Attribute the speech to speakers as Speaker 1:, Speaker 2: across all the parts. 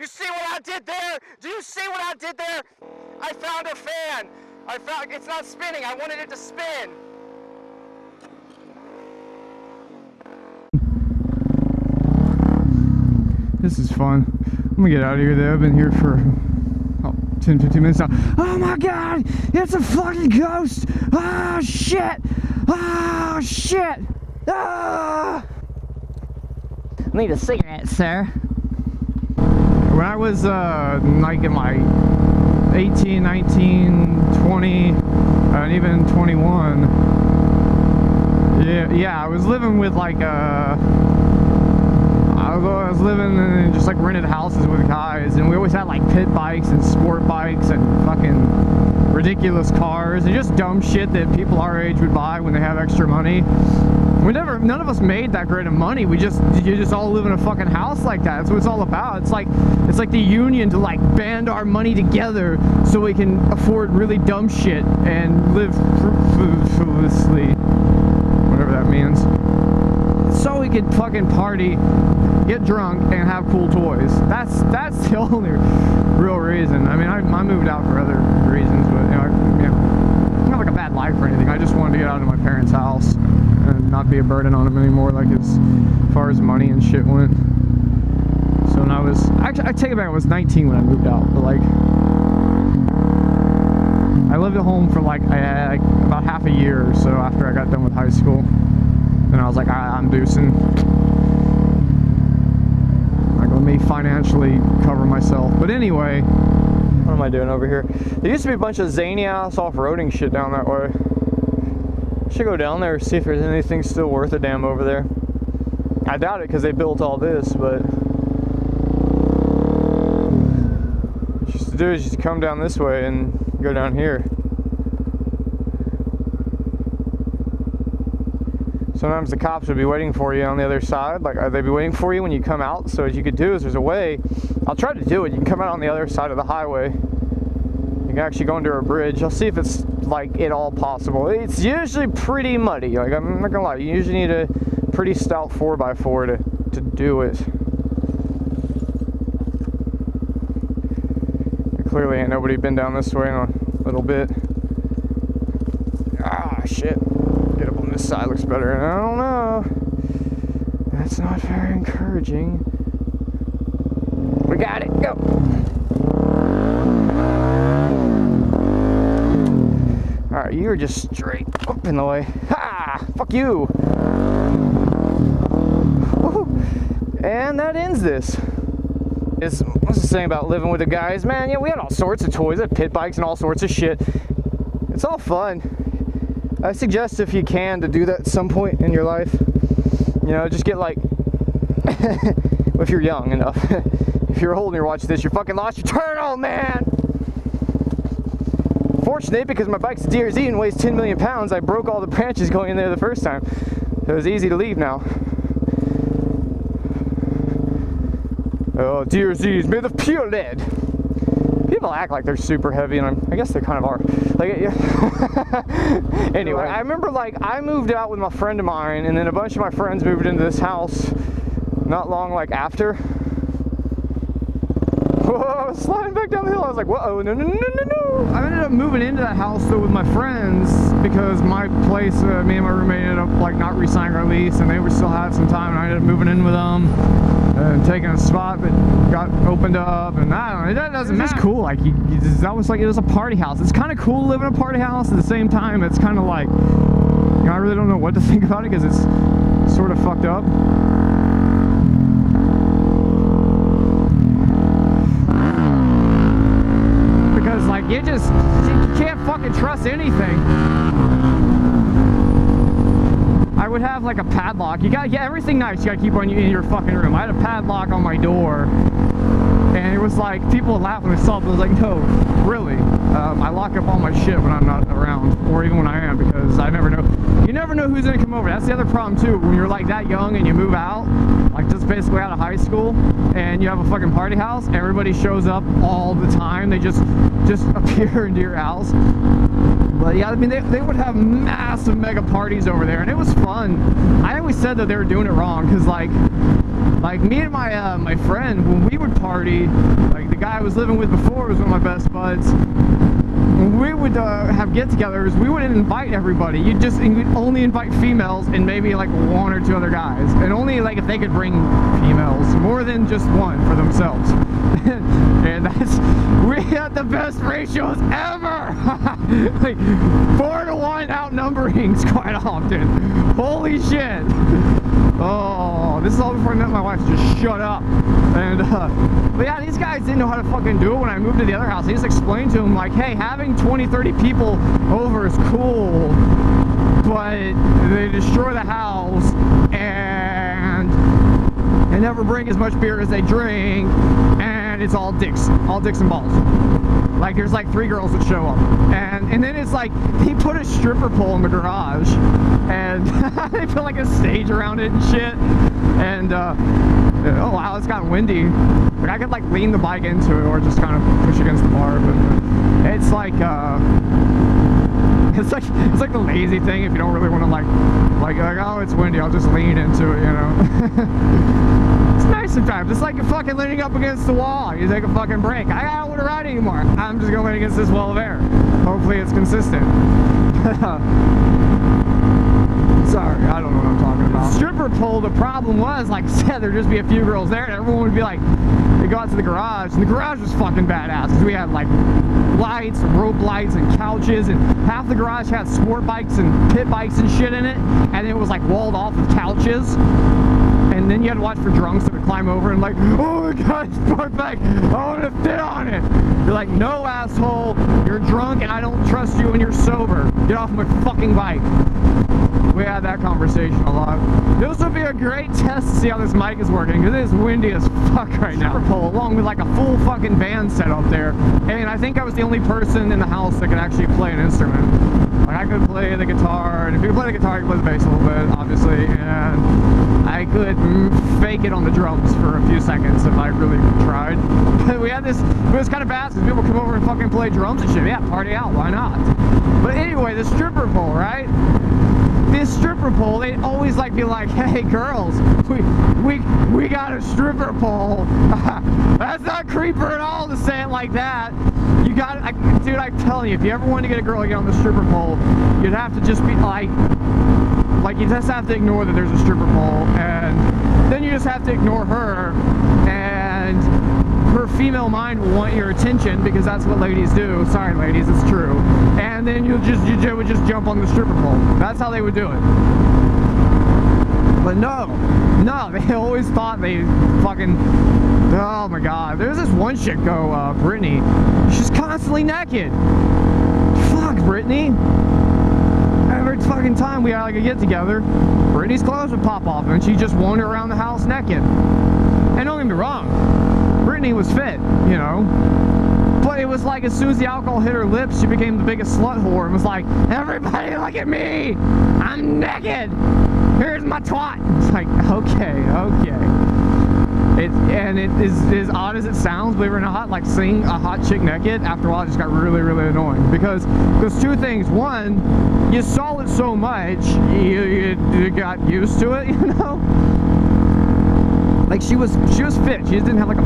Speaker 1: see what I did there? Do you see what I did there? I found a fan. It's not spinning. I wanted it to spin.
Speaker 2: This is fun. I'm gonna get out of here though. I've been here for 10-15 minutes now. Oh my god! It's a fucking ghost! Oh shit! Oh shit! Ah!
Speaker 3: Need a cigarette, sir.
Speaker 2: When I was like in my 18, 19, 20, and even 21, yeah, I was living with like I was living in just like rented houses with guys, and we always had like pit bikes and sport bikes and fucking ridiculous cars and just dumb shit that people our age would buy when they have extra money. None of us made that great of money. You just all live in a fucking house like that. That's what it's all about. It's like the union to like band our money together so we can afford really dumb shit and live frivolously, whatever that means. So we could fucking party, get drunk, and have cool toys. That's the only real reason. I mean, I moved out for other reasons, but you know, not like a bad life or anything. I just wanted to get out of my parents' house and not be a burden on them anymore, like as far as money and shit went. So when I take it back, I was 19 when I moved out, but like I lived at home for like about half a year or so after I got done with high school. And I was like, I'm deucing. Like, let me financially cover myself. But anyway, what am I doing over here? There used to be a bunch of zany ass off-roading shit down that way. Should go down there, see if there's anything still worth a damn over there. I doubt it because they built all this, but what you used to do is just come down this way and go down here. Sometimes the cops would be waiting for you on the other side, like they'd be waiting for you when you come out. So what you could do is there's a way, I'll try to do it, you can come out on the other side of the highway. You can actually go under a bridge. I'll see if it's like at all possible. It's usually pretty muddy, like I'm not gonna lie, you usually need a pretty stout 4x4 to do it. Clearly ain't nobody been down this way in a little bit. Ah, shit. Get up on this side, looks better. I don't know. That's not very encouraging. We got it, go. Alright, you were just straight up in the way. Ha! Fuck you! Woohoo! And that ends this. What's the saying about living with the guys? Man, yeah, we had all sorts of toys, pit bikes and all sorts of shit. It's all fun. I suggest if you can to do that at some point in your life. You know, just get like, if you're young enough. If you're old and you're watching this, you're fucking lost your turtle, man! Fortunate, because my bike's a DRZ and weighs 10 million pounds, I broke all the branches going in there the first time. So it was easy to leave now. Oh, DRZs made of pure lead. People act like they're super heavy, and I guess they kind of are. Like, yeah. Anyway, I remember like I moved out with my friend of mine, and then a bunch of my friends moved into this house not long like after. Whoa, sliding back down the hill. I was like, whoa, no. I ended up moving into that house though with my friends because my place, me and my roommate ended up like not re-signing our lease, and they were still had some time, and I ended up moving in with them. And taking a spot that got opened up, and I don't know, that doesn't matter. It's cool, like, it's almost like it was a party house. It's kind of cool to live in a party house. At the same time, it's kind of like, you know, I really don't know what to think about it because it's sort of fucked up. Because, like, you can't fucking trust anything. I would have like a padlock. You gotta get everything nice. You gotta keep on in your fucking room. I had a padlock on my door, and it was like people would laugh when they saw it. But I was like, no, really. I lock up all my shit when I'm not around, or even when I am, because I never know. You never know who's gonna come over. That's the other problem too. When you're like that young and you move out, like just basically out of high school, and you have a fucking party house, everybody shows up all the time. They just appear into your house. But yeah, I mean, they would have massive mega parties over there, and it was fun. I always said that they were doing it wrong, because like me and my friend, when we would party, like the guy I was living with before was one of my best buds. When we would have get-togethers, we wouldn't invite everybody. You'd only invite females and maybe like 1 or 2 other guys, and only like if they could bring females, more than just one for themselves. And we had the best ratios ever. Like 4 to 1 outnumberings quite often. Holy shit. Oh, this is all before I met my wife. Just shut up. And but yeah, these guys didn't know how to fucking do it. When I moved to the other house, I just explained to them like, hey, having 20-30 people over is cool, but they destroy the house and they never bring as much beer as they drink, and it's all dicks and balls. Like there's like 3 girls that show up, and then it's like he put a stripper pole in the garage, and they put like a stage around it and shit. And oh wow, it's gotten windy. Like I could like lean the bike into it or just kind of push against the bar, but it's like it's like the lazy thing. If you don't really want to like oh, it's windy, I'll just lean into it, you know. It's nice sometimes. It's like you're fucking leaning up against the wall. You take a fucking break. I don't want to ride anymore. I'm just going to lean against this wall of air. Hopefully it's consistent. Sorry, I don't know what I'm talking about. Stripper pole, the problem was, like I said, there'd just be a few girls there, and everyone would be like, they go out to the garage, and the garage was fucking badass, because we had like lights, and rope lights, and couches, and half the garage had sport bikes and pit bikes and shit in it, and it was like walled off with couches. And then you had to watch for drunks that would climb over and like, oh my god, sport bike, I want to sit on it. You're like, no asshole, you're drunk and I don't trust you when you're sober. Get off my fucking bike. We had that conversation a lot. This would be a great test to see how this mic is working, because it is windy as fuck right now. Stripper pole, along with like a full fucking band set up there. And I think I was the only person in the house that could actually play an instrument. Like I could play the guitar, and if you could play the guitar, you could play the bass a little bit, obviously, and I could fake it on the drums for a few seconds if I really tried. But we had this, it was kind of fast because people come over and fucking play drums and shit. Yeah, party out, why not? But anyway, the stripper pole, right? This stripper pole, they'd always like be like, hey girls, we got a stripper pole. That's not creeper at all to say it like that. You got it, dude, I'm telling you, if you ever want to get a girl to get on the stripper pole, you'd have to just be like you just have to ignore that there's a stripper pole, and then you just have to ignore her, and her female mind will want your attention, because that's what ladies do. Sorry ladies, it's true. And then you would just jump on the stripper pole. That's how they would do it. But no, they always thought they fucking, oh my god. There's this one chick Brittany. She's constantly naked. Fuck, Brittany. Every fucking time we had like a get together, Brittany's clothes would pop off and she'd just wander around the house naked. And don't get me wrong, Brittany was fit, you know. But it was like as soon as the alcohol hit her lips, she became the biggest slut whore and was like, everybody look at me! I'm naked! Here's my twat! It's like, okay. It is as odd as it sounds, believe it or not, like seeing a hot chick naked, after a while it just got really, really annoying. Because there's 2 things. One, you saw it so much, you got used to it, you know? Like she was fit. She just didn't have like a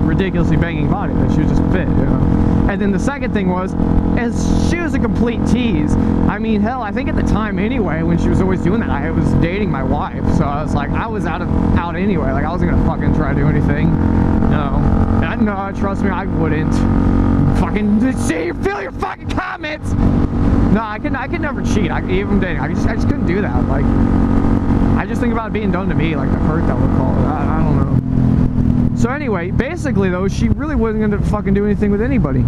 Speaker 2: ridiculously banging body, but she was just fit, you know. And then the second thing was, as she was a complete tease. I mean, hell, I think at the time anyway, when she was always doing that, I was dating my wife, so I was like, I was out anyway. Like I wasn't gonna fucking try to do anything. No, trust me, I wouldn't. Fucking see, feel your fucking comments. No, I could never cheat. Even dating, I just couldn't do that. Like. I just think about it being done to me, like the hurt that would call it. I don't know. So anyway, basically though, she really wasn't gonna fucking do anything with anybody.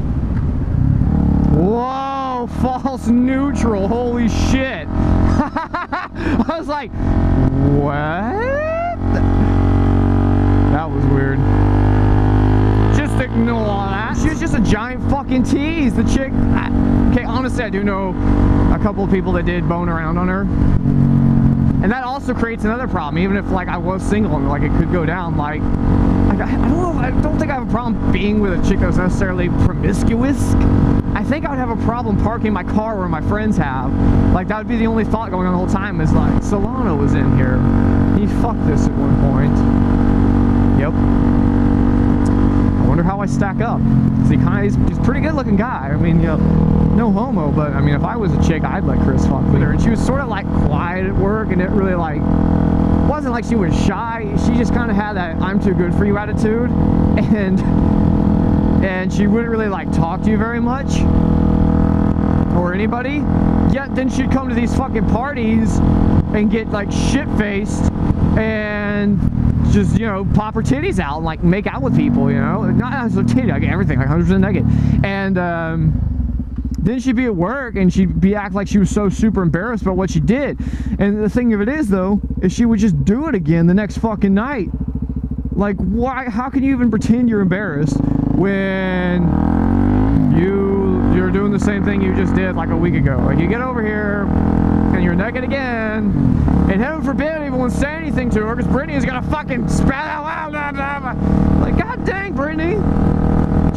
Speaker 2: Whoa, false neutral, holy shit. I was like, what? That was weird. Just ignore that. She was just a giant fucking tease. The chick, okay, honestly, I do know a couple of people that did bone around on her. And that also creates another problem, even if like I was single and like it could go down. Like I don't think I have a problem being with a chick that was necessarily promiscuous. I think I would have a problem parking my car where my friends have. Like, that would be the only thought going on the whole time is like, Solano was in here. He fucked this at one point. Yep. I wonder how I stack up. He's a pretty good looking guy. I mean, you know, no homo, but I mean, if I was a chick, I'd let Chris fuck with her. And she was sort of like quiet at work, and it really like, wasn't like she was shy. She just kind of had that I'm too good for you attitude. And she wouldn't really like talk to you very much. Or anybody. Yet then she'd come to these fucking parties and get like shit-faced and just, you know, pop her titties out and like make out with people, you know. Not as a titty, like everything, like 100% naked. And then she'd be at work and she'd be act like she was so super embarrassed about what she did. And the thing of it is though, is she would just do it again the next fucking night. Like, why? How can you even pretend you're embarrassed when you're doing the same thing you just did like a week ago? Like, you get over here and you're naked again, and heaven forbid anyone say anything to her, because Brittany is gonna fucking spat out loud, blah, blah, blah. Like, god dang, Brittany,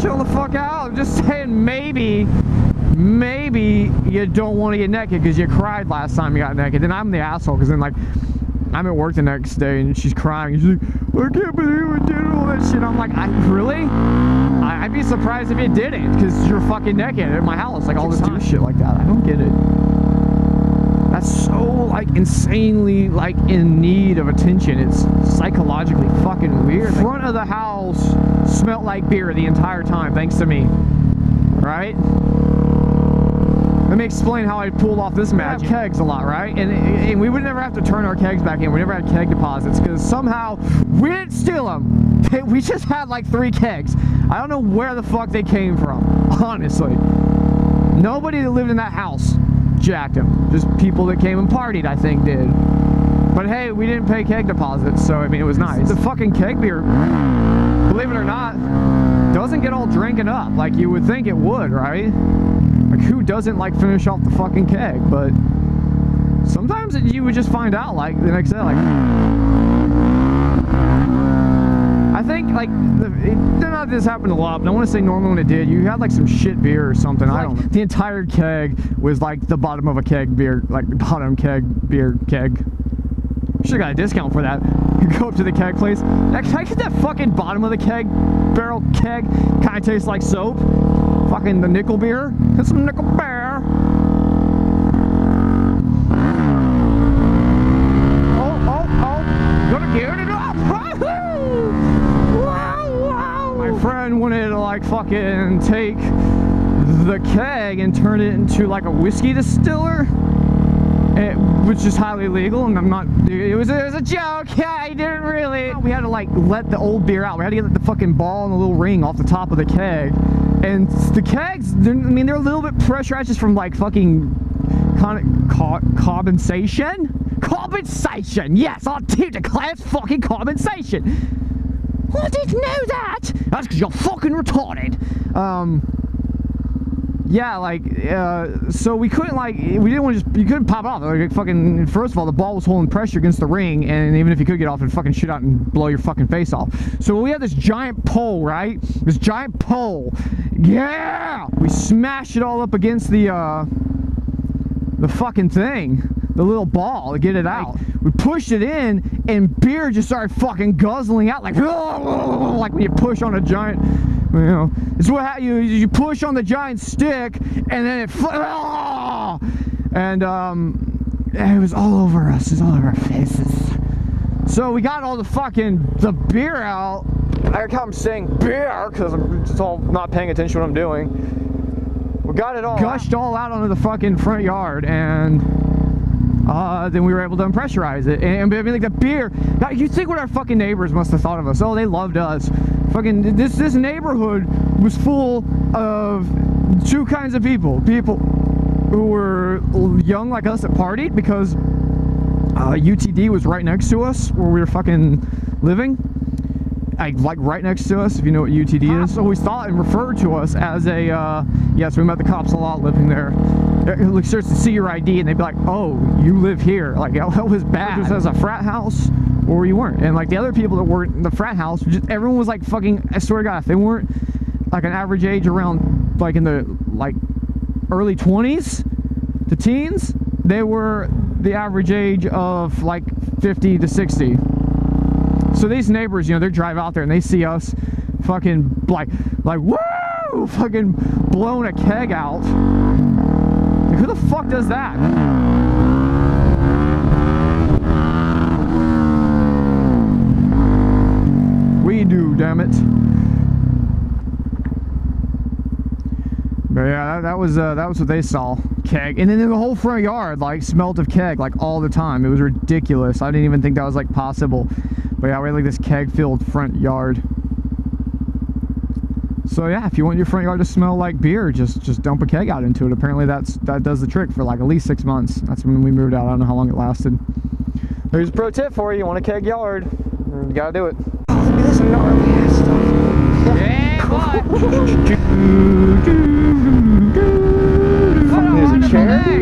Speaker 2: chill the fuck out. I'm just saying, maybe you don't want to get naked because you cried last time you got naked. Then I'm the asshole, because then like I'm at work the next day and she's crying. She's like, I can't believe we did all that shit. I'm like, really? I'd be surprised if you didn't, because you're fucking naked at my house, like all this do shit like that. I don't get it. That's so like insanely like in need of attention. It's psychologically fucking weird. The front of the house smelled like beer the entire time, thanks to me. Right? Let me explain how I pulled off this magic. We have kegs a lot, right? And we would never have to turn our kegs back in. We never had keg deposits because somehow we didn't steal them. We just had like 3 kegs. I don't know where the fuck they came from, honestly. Nobody that lived in that house jacked them. Just people that came and partied, I think, did. But hey, we didn't pay keg deposits, so I mean, it was nice. The fucking keg beer, believe it or not, doesn't get all drinking up like you would think it would, right? Like, who doesn't like finish off the fucking keg? But sometimes you would just find out like the next day, like, I think like not this happened a lot, but I want to say normally when it did, you had like some shit beer or something. I don't know. The entire keg was like the bottom of a keg beer, like the bottom keg beer keg. Should've got a discount for that. You go up to the keg place. Can I get that fucking bottom of the keg barrel keg? Kind of tastes like soap. Fucking the nickel beer. Get some nickel beer. Oh. Gonna get it up. Wow. My friend wanted to like fucking take the keg and turn it into like a whiskey distiller. Which is highly illegal, and I'm not. It was a joke. Yeah, he didn't really. We had to like let the old beer out. We had to get the fucking ball and the little ring off the top of the keg. And the kegs, they're a little bit pressurized just from like fucking compensation. Compensation. Yes, I'll teach the class fucking compensation. I didn't know that. That's because you're fucking retarded. Yeah, like, so we couldn't, like, we didn't want to just, you couldn't pop it off. Like, fucking, first of all, the ball was holding pressure against the ring, and even if you could get off, it'd fucking shoot out and blow your fucking face off. So we had this giant pole, right? This giant pole. Yeah! We smashed it all up against the fucking thing. The little ball to get it out. We pushed it in, and beer just started fucking guzzling out, like when you push on a giant, you know, it's what you push on the giant stick, and then it it was all over us. It was all over our faces. So we got all the beer out. I'm saying beer because I'm just all not paying attention to what I'm doing. We got it all gushed all out onto the fucking front yard, and then we were able to unpressurize it. And I mean, like, the beer, you think what our fucking neighbors must have thought of us. Oh, they loved us. Fucking this neighborhood was full of 2 kinds of people. People who were young like us that partied because UTD was right next to us where we were fucking living. Like right next to us, if you know what UTD is. So we thought and referred to us as a, yes, we met the cops a lot living there. Like, starts to see your ID and they'd be like, oh, you live here. Like, that was bad. Just as a frat house, or you weren't. And like the other people that were in the frat house, just everyone was like fucking, I swear to God, if they weren't like an average age around, like in the like early 20s to teens, they were the average age of like 50 to 60. So these neighbors, you know, they drive out there and they see us fucking like woo, fucking blowing a keg out. Like, who the fuck does that? We do, damn it. But yeah, that was what they saw. Keg. And then the whole front yard like smelled of keg like all the time. It was ridiculous. I didn't even think that was like possible. But yeah, we had like this keg filled front yard. So yeah, if you want your front yard to smell like beer, just dump a keg out into it. Apparently that does the trick for like at least 6 months. That's when we moved out. I don't know how long it lasted. There's a pro tip for you. You want a keg yard, you gotta do it. Oh, look at this gnarly ass stuff. Yeah, boy. There's a chair.